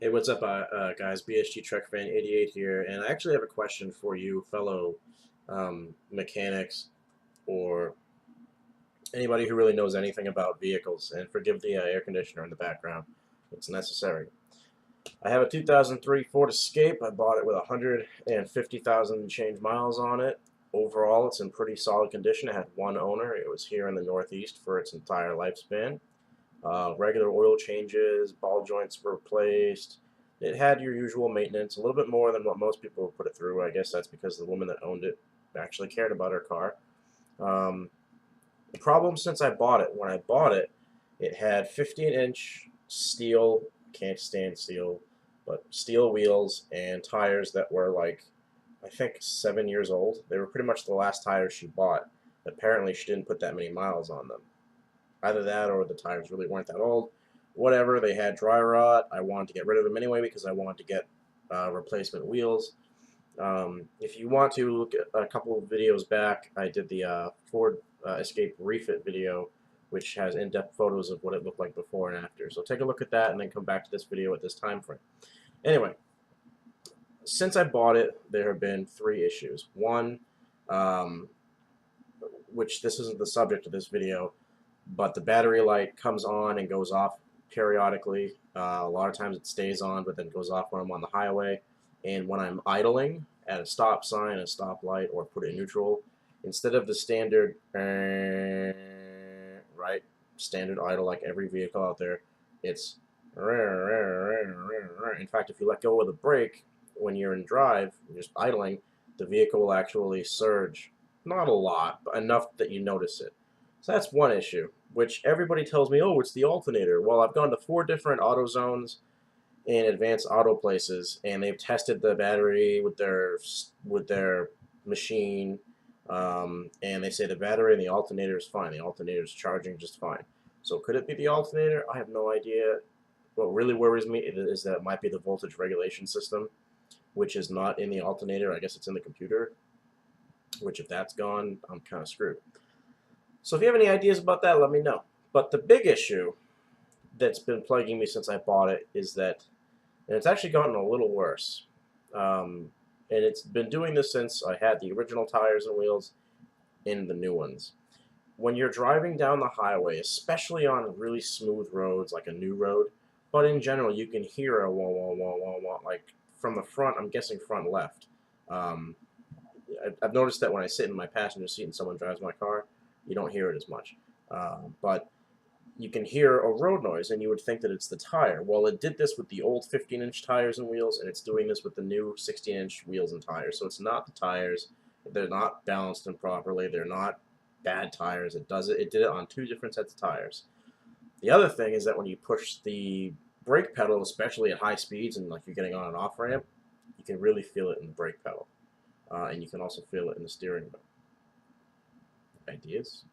Hey, what's up, guys? BSG Trek Fan 88 here, and I actually have a question for you, fellow mechanics, or anybody who really knows anything about vehicles. And forgive the air conditioner in the background; it's necessary. I have a 2003 Ford Escape. I bought it with 150,000 change miles on it. Overall, it's in pretty solid condition. It had one owner. It was here in the Northeast for its entire lifespan. Regular oil changes, ball joints were replaced. It had your usual maintenance, a little bit more than what most people would put it through. I guess that's because the woman that owned it actually cared about her car. Um, the problem since I bought it, when I bought it, it had 15-inch steel, can't stand steel, but steel wheels and tires that were like, I think 7 years old. They were pretty much the last tires she bought. Apparently, she didn't put that many miles on them. Either that or the tires really weren't that old. Whatever, they had dry rot. I wanted to get rid of them anyway because I wanted to get replacement wheels. If you want to look at a couple of videos back, I did the Ford Escape refit video, which has in-depth photos of what it looked like before and after. So take a look at that and then come back to this video at this time frame. Anyway, since I bought it, there have been three issues. One, um, which this isn't the subject of this video, but the battery light comes on and goes off periodically. A lot of times it stays on, but then goes off when I'm on the highway. And when I'm idling at a stop sign, a stoplight, or put it in neutral, instead of the standard, right, standard idle like every vehicle out there, it's in fact, if you let go of the brake when you're in drive, you're just idling, the vehicle will actually surge. Not a lot, but enough that you notice it. So that's one issue, which everybody tells me, oh, it's the alternator. Well, I've gone to 4 different auto zones and advanced auto places, and they've tested the battery with their machine, and they say the battery and the alternator is fine. The alternator is charging just fine. So could it be the alternator? I have no idea. What really worries me is that it might be the voltage regulation system, which is not in the alternator. I guess it's in the computer, which if that's gone, I'm kind of screwed. So if you have any ideas about that, let me know. But the big issue that's been plaguing me since I bought it is that, and it's actually gotten a little worse, and it's been doing this since I had the original tires and wheels in the new ones. When you're driving down the highway, especially on really smooth roads like a new road, but in general, you can hear a wah wah wah wah wah like from the front. I'm guessing front left. Um, I've noticed that when I sit in my passenger seat and someone drives my car, you don't hear it as much. But you can hear a road noise, and you would think that it's the tire. Well, it did this with the old 15-inch tires and wheels, and it's doing this with the new 16-inch wheels and tires. So it's not the tires. They're not balanced improperly. They're not bad tires. It does it. It did it on 2 different sets of tires. The other thing is that when you push the brake pedal, especially at high speeds and like you're getting on an off ramp, you can really feel it in the brake pedal, and you can also feel it in the steering wheel. Ideas?